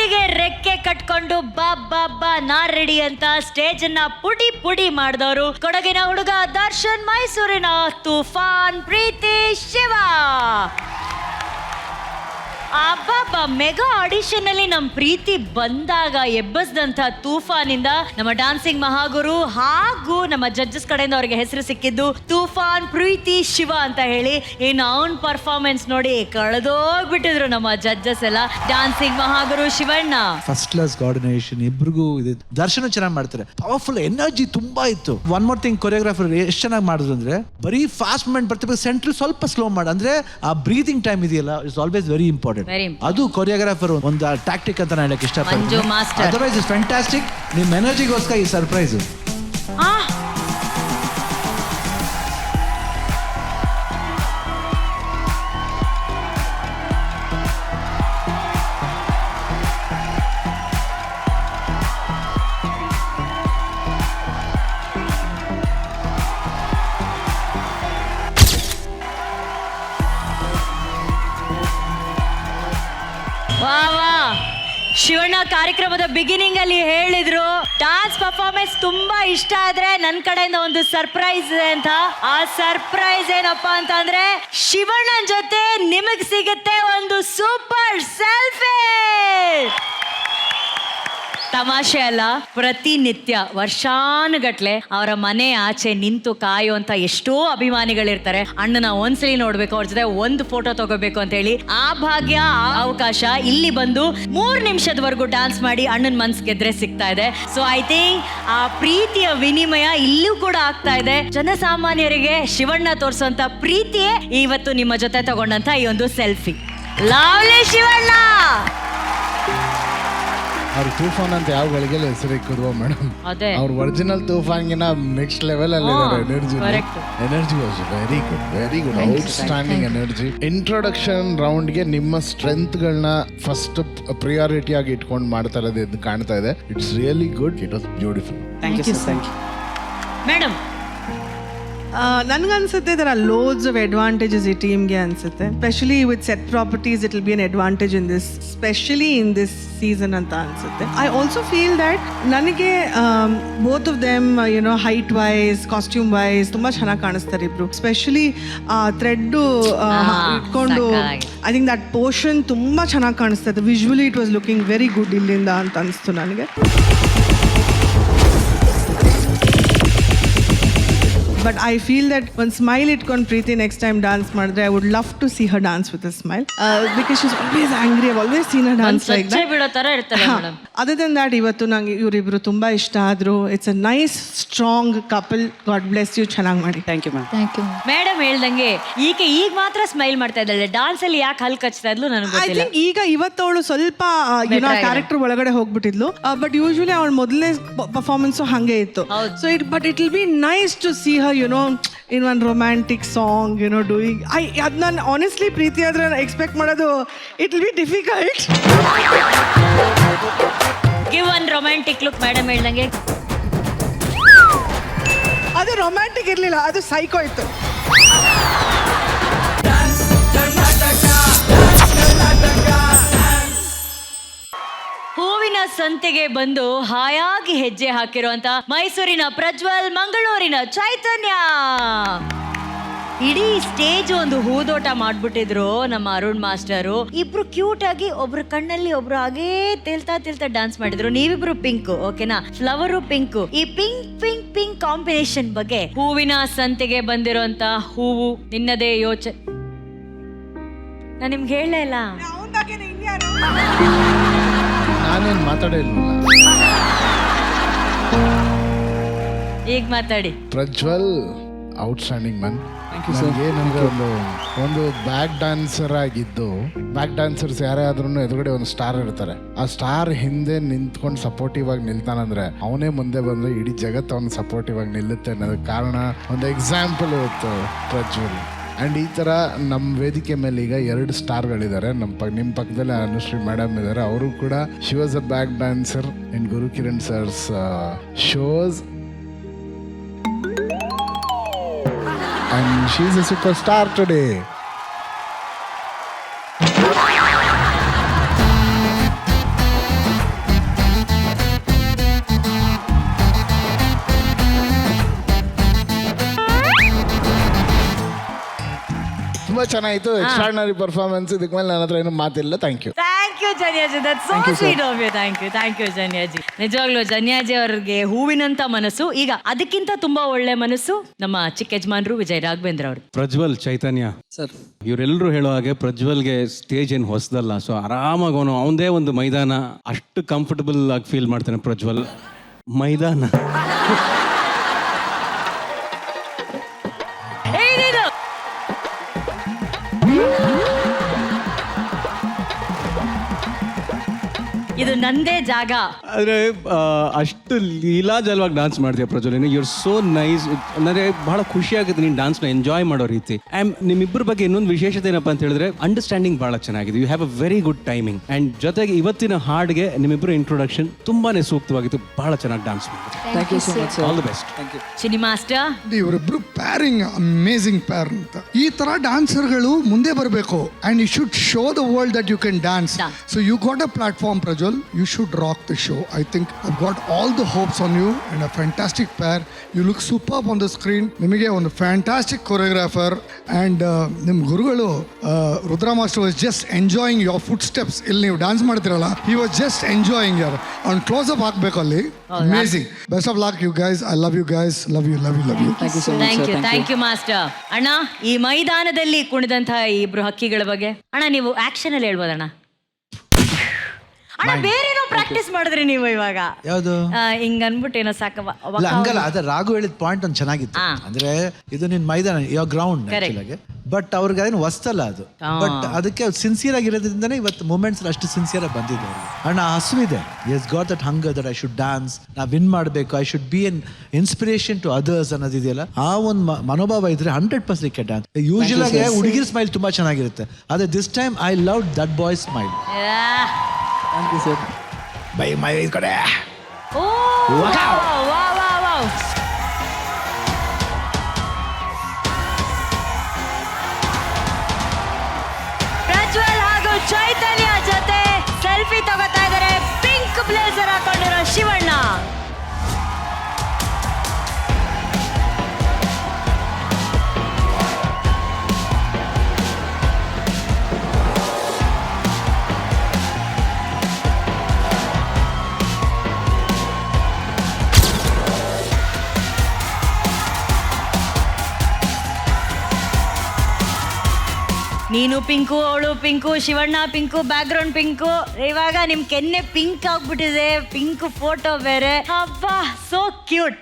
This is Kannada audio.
ಕಾಲಿಗೆ ರೆಕ್ಕೆ ಕಟ್ಕೊಂಡು ಬಾ ಬಾ ಬಾ ನಾ ರೆಡಿ ಅಂತ ಸ್ಟೇಜ್ ಅನ್ನ ಪುಡಿ ಪುಡಿ ಮಾಡಿದವರು ಕೊಡಗಿನ ಹುಡುಗ ದರ್ಶನ್, ಮೈಸೂರಿನ ತೂಫಾನ್ ಪ್ರೀತಿ ಶಿವ. ಅಬ್ಬಬ್ಬ, ಮೆಗಾ ಆಡಿಷನ್ ಅಲ್ಲಿ ನಮ್ ಪ್ರೀತಿ ಬಂದಾಗ ಎಬ್ಬಸ್ದಂತ ತೂಫಾನಿಂದ ನಮ್ಮ ಡಾನ್ಸಿಂಗ್ ಮಹಾಗುರು ಹಾಗೂ ನಮ್ಮ ಜಡ್ಜಸ್ ಕಡೆಯಿಂದ ಅವ್ರಿಗೆ ಹೆಸರು ಸಿಕ್ಕಿದ್ದು ತೂಫಾನ್ ಪ್ರೀತಿ ಶಿವ ಅಂತ ಹೇಳಿ. ಇನ್ನು ಅವನ್ ಪರ್ಫಾರ್ಮೆನ್ಸ್ ನೋಡಿ ಕಳೆದೋಗ್ಬಿಟ್ಟಿದ್ರು ನಮ್ಮ ಜಡ್ಜಸ್ ಎಲ್ಲ. ಡಾನ್ಸಿಂಗ್ ಮಹಾಗುರು ಶಿವಣ್ಣ ಫಸ್ಟ್ ಕ್ಲಾಸ್ ಕೋಆರ್ಡಿನೇಷನ್, ಇಬ್ರಿಗೂ ಇದೆ. ದರ್ಶನ ಚೆನ್ನಾಗಿ ಮಾಡ್ತಾರೆ, ಪವರ್ಫುಲ್ ಎನರ್ಜಿ ತುಂಬಾ ಇತ್ತು. ಒನ್ ಮೋರ್ ಥಿಂಗ್, ಕೊರಿಯೋಗ್ರಾಫರ್ ಎಷ್ಟು ಚೆನ್ನಾಗಿ ಮಾಡಿದ್ರು ಅಂದ್ರೆ ಬರೀ ಫಾಸ್ಟ್ ಮೂವ್ಮೆಂಟ್ ಬರ್ತಿರ್ಬೇಕು, ಸೆಂಟ್ರಲ್ ಸ್ವಲ್ಪ ಸ್ಲೋ ಮಾಡಿ, ಅಂದ್ರೆ ಆ ಬ್ರೀದಿಂಗ್ ಟೈಮ್ ಇದೆಯಲ್ಲ ಇಟ್ಸ್ ಆಲ್ವೇಸ್ ವೆರಿ ಇಂಪಾರ್ಟೆಂಟ್. ಅದು ಕೊರಿಯೋಗ್ರಾಫರ್ ಒಂದು ಟ್ಯಾಕ್ಟಿಕ್ ಅಂತ ಹೇಳಕ್ ಇಷ್ಟಪಡ್ತೀನಿ. Otherwise it's fantastic. ನಿಮ್ ಎನರ್ಜಿಗೋಸ್ಕರ ಈ ಸರ್ಪ್ರೈಸ್. ಶಿವಣ್ಣ ಕಾರ್ಯಕ್ರಮದ ಬಿಗಿನಿಂಗ್ ಅಲ್ಲಿ ಹೇಳಿದ್ರು ಡಾನ್ಸ್ ಪರ್ಫಾರ್ಮೆನ್ಸ್ ತುಂಬಾ ಇಷ್ಟ ಆದ್ರೆ ನನ್ನ ಕಡೆಯಿಂದ ಒಂದು ಸರ್ಪ್ರೈಸ್ ಇದೆ ಅಂತ. ಆ ಸರ್ಪ್ರೈಸ್ ಏನಪ್ಪಾ ಅಂತಂದ್ರೆ ಶಿವಣ್ಣನ್ ಜೊತೆ ನಿಮಗ್ ಸಿಗುತ್ತೆ ಒಂದು ಸೂಪರ್ ಸೆಲ್ಫಿ. ತಮಾಷೆ ಅಲ್ಲ, ಪ್ರತಿನಿತ್ಯ ವರ್ಷಾನುಗಟ್ಲೆ ಅವರ ಮನೆ ಆಚೆ ನಿಂತು ಕಾಯುವಂತ ಎಷ್ಟೋ ಅಭಿಮಾನಿಗಳಿರ್ತಾರೆ. ಅಣ್ಣನ ಒಂದ್ಸಲಿ ನೋಡ್ಬೇಕು, ಅವ್ರ ಜೊತೆ ಒಂದು ಫೋಟೋ ತಗೋಬೇಕು ಅಂತ ಹೇಳಿ ಆ ಭಾಗ್ಯ, ಆ ಅವಕಾಶ ಇಲ್ಲಿ ಬಂದು 3 ನಿಮಿಷದವರೆಗೂ ಡಾನ್ಸ್ ಮಾಡಿ ಅಣ್ಣನ ಮನ್ಸ್ ಗೆದ್ರೆ ಸಿಗ್ತಾ ಇದೆ. ಸೊ ಐ ಥಿಂಕ್ ಆ ಪ್ರೀತಿಯ ವಿನಿಮಯ ಇಲ್ಲೂ ಕೂಡ ಆಗ್ತಾ ಇದೆ. ಜನಸಾಮಾನ್ಯರಿಗೆ ಶಿವಣ್ಣ ತೋರಿಸುವಂತ ಪ್ರೀತಿಯೇ ಇವತ್ತು ನಿಮ್ಮ ಜೊತೆ ತಗೊಂಡಂತ ಈ ಒಂದು ಸೆಲ್ಫಿ. ಲವ್ಲಿ ಶಿವಣ್ಣ. ಅವ್ರ ತೂಫಾನ್ ಅಂತ ಯಾವ ಗಳಿಗೆ ಹೆಸರು ಇಕ್ಕಿದ್ವೋ ಮೇಡಮ್, ಅವ್ರ ಒರಿಜಿನಲ್ ತೂಫಾನ್ಗಿನ ನೆಕ್ಸ್ಟ್ ಲೆವೆಲ್ ಅಲ್ಲಿ ಇದ್ದಾರೆ. Energy was very good out standing energy. Introduction round ಗೆ ನಿಮ್ಮ ಸ್ಟ್ರೆಂತ್ ಗಳನ್ನ ಫಸ್ಟ್ ಪ್ರಿಯಾರಿಟಿ ಆಗಿ ಇಟ್ಕೊಂಡು ಮಾಡ್ತಾ ಇರೋದು ಇದು ಕಾಣ್ತಾ ಇದೆ. It's really good, it was beautiful. Thank you madam. ನನಗನ್ಸುತ್ತೆ there are loads of advantages ಈ ಟೀಮ್ಗೆ ಅನ್ಸುತ್ತೆ. Specially with set properties it will be an advantage in this, specially in this season ಅಂತ ಅನ್ಸುತ್ತೆ. ಐ ಆಲ್ಸೋ ಫೀಲ್ ದ್ಯಾಟ್ ನನಗೆ both of them you know height wise, costume wise ತುಂಬ ಚೆನ್ನಾಗಿ ಕಾಣಿಸ್ತಾರೆ ಇಬ್ರು. ಸ್ಪೆಷಲಿ ಥ್ರೆಡ್ ಇಟ್ಕೊಂಡು ಐ ಥಿಂಕ್ ದಟ್ ಪೋರ್ಷನ್ ತುಂಬ ಚೆನ್ನಾಗಿ ಕಾಣಿಸ್ತದೆ. Visually it was looking very good ಇಲ್ಲಿಂದ ಅಂತ ಅನಿಸ್ತು ನನಗೆ. But I feel that when smile itkondu Preeti next time dance madre, I would love to see her dance with a smile, because she's always angry. I've always seen her dance like that. ಬಿಡೋ ತರ ಇರ್ತಾರೆ ಮೇಡಮ್. Other than that, ಇವತ್ತು ನಂಗೆ ಇವರಿಬ್ರು ತುಂಬಾ ಇಷ್ಟ ಆದ್ರು. It's a nice strong couple. God bless you. ಚೆನ್ನಾಗಿ ಮಾಡಿ. Thank you ma'am. ಮೇಡಮ್ ಹೇಳ್ದಂಗೆ ಈಗ ಮಾತ್ರ ಸ್ಮೈಲ್ ಮಾಡ್ತಾ ಇದ್ದಾಳೆ. ಡಾನ್ಸ್ ಅಲ್ಲಿ ಯಾಕೆ ಹಲ್ ಕಚ್ತಾ ಇದ್ಲು ನನಗೆ ಗೊತ್ತಿಲ್ಲ. I think ಈಗ ಇವತ್ತವಳು ಸ್ವಲ್ಪ ಕ್ಯಾರೆಕ್ಟರ್ ಒಳಗಡೆ ಹೋಗ್ಬಿಟ್ಟಿದ್ಲು. ಬಟ್ ಯೂಶುವಲಿ ಅವಳ ಮೊದಲನೇ ಪರ್ಫಾರ್ಮೆನ್ಸ್ ಹಂಗೆ ಇತ್ತು. So but it will be nice to see her in one romantic song, doing. ಅದು ನಾನು ಆನೆಸ್ಟ್ಲಿ ಪ್ರೀತಿ ಆದ್ರೆ ಎಕ್ಸ್ಪೆಕ್ಟ್ ಮಾಡೋದು it will be difficult. Give one romantic look madam ಹೇಳ್ದಂಗೆ. ಅದು ರೊಮ್ಯಾಂಟಿಕ್ ಇರಲಿಲ್ಲ, ಅದು ಸೈಕೋ ಇತ್ತು. ಹೂವಿನ ಸಂತೆಗೆ ಬಂದು ಹಾಯಾಗಿ ಹೆಜ್ಜೆ ಹಾಕಿರುವಂತ ಮೈಸೂರಿನ ಪ್ರಜ್ವಲ್, ಮಂಗಳೂರಿನ ಚೈತನ್ಯ. ಇಡೀ ಸ್ಟೇಜ್ ಒಂದು ಹೂದೋಟ ಮಾಡ್ಬಿಟ್ಟಿದ್ರು ನಮ್ಮ ಅರುಣ್ ಮಾಸ್ಟರು. ಇಬ್ರು ಕ್ಯೂಟ್ ಆಗಿ ಒಬ್ರು ಕಣ್ಣಲ್ಲಿ ಒಬ್ರು ಹಾಗೇ ತೇಲ್ತಾ ಡಾನ್ಸ್ ಮಾಡಿದ್ರು. ನೀವಿಬ್ರು ಪಿಂಕ್, ಓಕೆನಾ? Flower pink. ಈ ಪಿಂಕ್ ಕಾಂಬಿನೇಷನ್ ಬಗ್ಗೆ, ಹೂವಿನ ಸಂತೆಗೆ ಬಂದಿರುವಂತ ಹೂವು ನಿನ್ನದೇ ಯೋಚನೆ. ನಾನು ನಿಮ್ಗೆ ಹೇಳಲೇ ಇಲ್ಲ. ನಾನೇನು ಮಾತಾಡೇ ಇಲ್ವಲ್ಲ. ಈಗ ಮಾತಾಡಿ. Prajwal outstanding man. ಏನಂದ್ರೆ ಒಂದು ಬ್ಯಾಕ್ ಡ್ಯಾನ್ಸರ್ ಆಗಿದ್ದು, ಬ್ಯಾಕ್ ಡ್ಯಾನ್ಸರ್ಸ್ ಯಾರೇ ಆದ್ರೂ ಎದುರುಗಡೆ ಒಂದು ಸ್ಟಾರ್ ಇರ್ತಾರೆ. ಆ ಸ್ಟಾರ್ ಹಿಂದೆ ನಿಂತ್ಕೊಂಡು ಸಪೋರ್ಟಿವ್ ಆಗಿ ನಿಲ್ತಾನಂದ್ರೆ ಅವನೇ ಮುಂದೆ ಬಂದ್ರೆ ಇಡೀ ಜಗತ್ತು ಅವನು ಸಪೋರ್ಟಿವ್ ಆಗಿ ನಿಲ್ಲುತ್ತೆ ಅನ್ನೋದಕ್ಕೆ ಕಾರಣ ಒಂದು ಎಕ್ಸಾಂಪಲ್ ಇವತ್ತು ಪ್ರಜ್ವಲ್. ಆ್ಯಂಡ್ ಈ ಥರ ನಮ್ಮ ವೇದಿಕೆ ಮೇಲೆ ಈಗ 2 ಸ್ಟಾರ್ಗಳಿದ್ದಾರೆ. ನಿಮ್ಮ ಪಕ್ಕದಲ್ಲಿ ಅನುಶ್ರೀ ಮೇಡಮ್ ಇದ್ದಾರೆ. ಅವರು ಕೂಡ she was a back dancer in Gurukiran sir's shows. And she's a superstar today. ಚೆನ್ನಾಗಿತ್ತು, ಎಕ್ಸ್ಟ್ರಾರ್ಡಿನರಿ ಪರ್ಫಾರ್ಮೆನ್ಸ್. ಇದಕ್ಕೆ ಮೇಲೆ ನನ್ನ ಹತ್ರ ಏನು ಮಾತಿಲ್ಲ. Thank you. Thank you Janyaji, that so sweet of you. Thank you Janyaji. ನಿಜವಾಗ್ಲೂ ಜನ್ಯಾಜಿ ಅವ್ರಿಗೆ ಹೂವಿನಂತ ಮನಸ್ಸು. ಈಗ ಅದಕ್ಕಿಂತ ತುಂಬಾ ಒಳ್ಳೆ ಮನಸ್ಸು ನಮ್ಮ ಚಿಕ್ಕ ಯಜಮಾನ್ರು ವಿಜಯ್ ರಾಘವೇಂದ್ರ ಅವರು. ಪ್ರಜ್ವಲ್, ಚೈತನ್ಯ ಸರ್, ಇವರೆಲ್ಲರೂ ಹೇಳೋ ಹಾಗೆ ಪ್ರಜ್ವಲ್ಗೆ ಸ್ಟೇಜ್ ಏನು ಹೊಸದಲ್ಲ. ಸೊ ಆರಾಮಾಗಿ ಅವನು ಅವನದೇ ಒಂದು ಮೈದಾನ, ಅಷ್ಟು ಕಂಫರ್ಟಬಲ್ ಆಗಿ ಫೀಲ್ ಮಾಡ್ತಾನೆ ಪ್ರಜ್ವಲ್. ಮೈದಾನ ಇದು ನಂದೇ ಜಾಗ. ಆದರೆ ಅಷ್ಟು ಲೀಲಾಜಲವಾಗಿ ಡಾನ್ಸ್ ಮಾಡ್ತೀಯ ಪ್ರಜ್ವಲ್. Your so nice. ಅಂದರೆ ಬಹಳ ಖುಷಿ ಆಗುತ್ತೆ ನೀನು ಡಾನ್ಸ್ನ ಎಂಜಾಯ್ ಮಾಡೋ ರೀತಿ. ಆ್ಯಂಡ್ ನಿಮ್ಮಿಬ್ಬರ ಬಗ್ಗೆ ಇನ್ನೊಂದು ವಿಶೇಷತೆ ಏನಪ್ಪ ಅಂತ ಹೇಳಿದ್ರೆ ಅಂಡರ್ಸ್ಟ್ಯಾಂಡಿಂಗ್ ಭಾಳ ಚೆನ್ನಾಗಿದೆ. You have a very good timing. And ಜೊತೆಗೆ ಇವತ್ತಿನ ಹಾಡ್ಗೆ ನಿಮ್ಮಿಬ್ಬರು ಇಂಟ್ರೊಡಕ್ಷನ್ ತುಂಬಾನೇ ಸೂಕ್ತವಾಗಿತ್ತು. ಬಹಳ ಚೆನ್ನಾಗಿ ಡಾನ್ಸ್ ಮಾಡಿದ್ರು. All the best. Chini master, ಇವರಿಬ್ರು ಪ್ಯಾರಿಂಗ್ ಅಮೇಸಿಂಗ್ ಪ್ಯಾರ್ ಅಂತ. ಈ ತರ ಡಾನ್ಸರ್ಗಳು ಮುಂದೆ ಬರಬೇಕು and you should show the world that you can dance. So you got a platform Prajwal. You should rock the show. I think I've got all the hopes on you and a fantastic pair. You look superb on the screen. Nimage one fantastic choreographer and nim gurugalu Rudra Master was just enjoying your footsteps. Illi ನೀವು dance ಮಾಡ್ತಿರಲ್ಲ, he was just enjoying your on close up ಆಗಬೇಕು ಅಲ್ಲಿ. Amazing. Best of luck you guys. I love you guys. Love you. Thank you master. ಅಣ್ಣ, ಈ ಮೈದಾನದಲ್ಲಿ ಕುಣಿದಂತಹ ಈ ಇಬ್ರು ಹಕ್ಕಿಗಳ ಬಗ್ಗೆ ಅಣ್ಣ ನೀವು ಆಕ್ಷನ್ ಅಲ್ಲಿ ಹೇಳ್ಬೋದಣ್ಣ? ಅಣ್ಣ ಬೇರೇನೋ ಪ್ರಾಕ್ಟೀಸ್ ಮಾಡಿದ್ರಿ ನೀವು ಇವಾಗ. ಯಾವುದು? ಹಿಂಗ ಅನ್ಬಿಟ್ಟು ಏನೋ ಸಾಕವ. ಇಲ್ಲ ಹಂಗಲ್ಲ, ಅದ ರಾಘು ಹೇಳಿದ ಪಾಯಿಂಟ್ ಒಂದು ಚೆನ್ನಾಗಿತ್ತು. ಅಂದ್ರೆ ಇದು ನಿನ್ ಮೈದಾನ, ಯಾವ ಗ್ರೌಂಡ್ ಆಕ್ಚುಲಾಗಿ. ಬಟ್ ಅವ್ರಿಗೆ ಅದೇನು ಹೊಸ್ತಲ್ಲ ಅದು. ಬಟ್ ಅದಕ್ಕೆ ಸಿನ್ಸಿಯರ್ ಆಗಿರೋದ್ರಿಂದನೇ ಇವತ್ತು ಮೂಮೆಂಟ್ಸ್ ಅಷ್ಟು ಸಿನ್ಸಿಯರ್ ಆಗಿ ಬಂದಿದೆ ಅವ್ರಿಗೆ. ಅಣ್ಣ ಹಸುವಿದೆ. Yes got that hunger that I should dance, ನಾ ವಿನ್ ಮಾಡಬೇಕು, I should be an inspiration to others ಅನ್ನೋದಿದೆಯಲ್ಲ, ಆ ಒಂದು ಮನೋಭಾವ ಇದ್ರೆ 100% ಡಾನ್ಸ್. ಯೂಶುವಲ್ ಆಗಿ ಹುಡುಗಿರ್ ಸ್ಮೈಲ್ ತುಂಬಾ ಚೆನ್ನಾಗಿರುತ್ತೆ. ಅದೇ this time I love that boy smile. Thank you sir. Bye my ಕಡೆ. ಪ್ರಜ್ವಲ್ ಹಾಗೂ ಚೈತನ್ಯ ಜೊತೆ ಸೆಲ್ಫಿ ತಗೋತಾ ಇದ್ದಾರೆ ಪಿಂಕ್ ಬ್ಲೇಸರ್ ಹಾಕೊಂಡಿರೋ ಶಿವಣ್ಣ. ನೀನು ಪಿಂಕು, ಅವಳು pink, Shivanna pink, background pink. ಇವಾಗ ನಿಮ್ ಕೆನ್ನೆ ಪಿಂಕ್ ಆಗ್ಬಿಟ್ಟಿದೆ, ಪಿಂಕ್ ಫೋಟೋ ಬೇರೆ. ಅಬ್ಬಾ, ಸೋ ಕ್ಯೂಟ್.